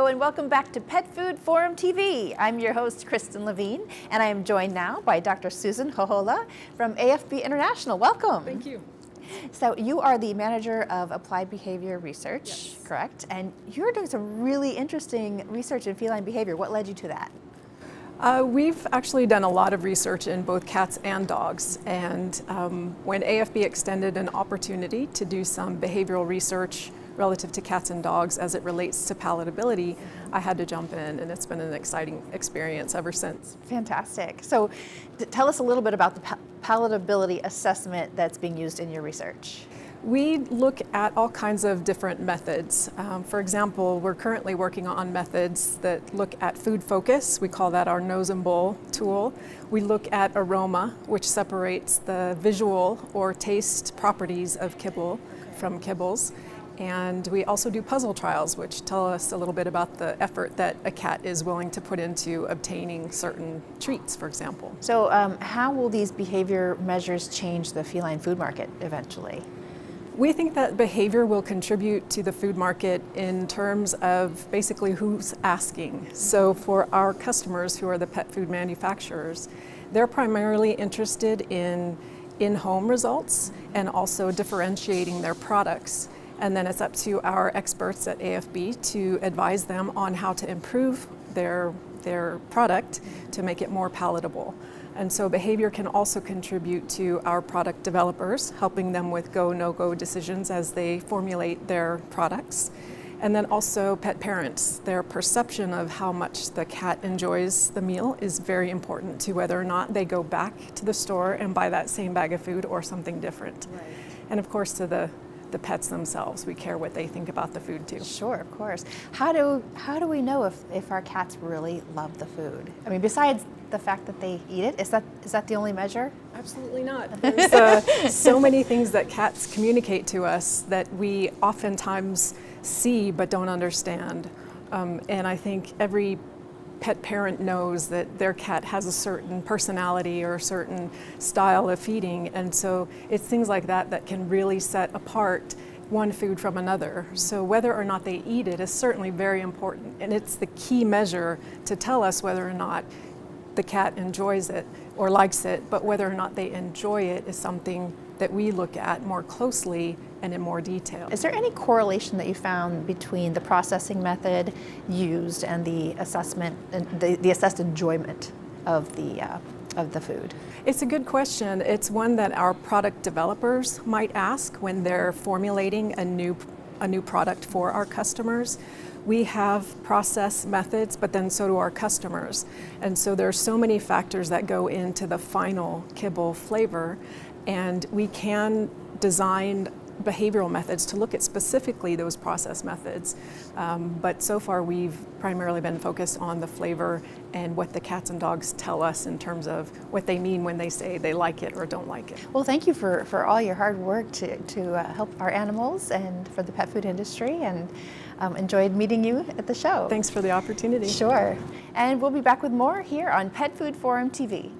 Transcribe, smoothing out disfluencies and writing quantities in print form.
Hello and welcome back to Pet Food Forum TV. I'm your host, Kristen Levine, and I am joined now by Dr. Susan Jojola from AFB International. Welcome. Thank you. So you are the manager of applied behavior research, Yes. correct? And you're doing some really interesting research in feline behavior. What led you to that? We've actually done a lot of research in both cats and dogs, and when AFB extended an opportunity to do some behavioral research relative to cats and dogs as it relates to palatability, I had to jump in, and it's been an exciting experience ever since. Fantastic. So tell us a little bit about the palatability assessment that's being used in your research. We look at all kinds of different methods. For example, we're currently working on methods that look at food focus. We call that our nose and bowl tool. We look at aroma, which separates the visual or taste properties of kibble from kibbles. And we also do puzzle trials, which tell us a little bit about the effort that a cat is willing to put into obtaining certain treats, for example. So how will these behavior measures change the feline food market eventually? We think that behavior will contribute to the food market in terms of basically who's asking. So for our customers who are the pet food manufacturers, they're primarily interested in in-home results and also differentiating their products. And then it's up to our experts at AFB to advise them on how to improve their product to make it more palatable. And so behavior can also contribute to our product developers, helping them with go, no-go decisions as they formulate their products. And then also pet parents, their perception of how much the cat enjoys the meal is very important to whether or not they go back to the store and buy that same bag of food or something different. Right. And of course to the pets themselves, we care what they think about the food too. Sure, of course. How do we know if our cats really love the food? I mean, besides the fact that they eat it, is that the only measure? Absolutely not. There's so many things that cats communicate to us that we oftentimes see but don't understand. And I think every pet parent knows that their cat has a certain personality or a certain style of feeding, and so it's things like that that can really set apart one food from another. So whether or not they eat it is certainly very important, and it's the key measure to tell us whether or not the cat enjoys it or likes it, but whether or not they enjoy it is something that we look at more closely and in more detail. Is there any correlation that you found between the processing method used and the assessment and the assessed enjoyment of the food? It's a good question. It's one that our product developers might ask when they're formulating a new product for our customers. We have process methods, but then so do our customers. And so there are so many factors that go into the final kibble flavor, and we can design behavioral methods to look at specifically those process methods. But so far we've primarily been focused on the flavor and what the cats and dogs tell us in terms of what they mean when they say they like it or don't like it. Well, thank you for all your hard work to help our animals and for the pet food industry, and enjoyed meeting you at the show. Thanks for the opportunity. Sure. And we'll be back with more here on Pet Food Forum TV.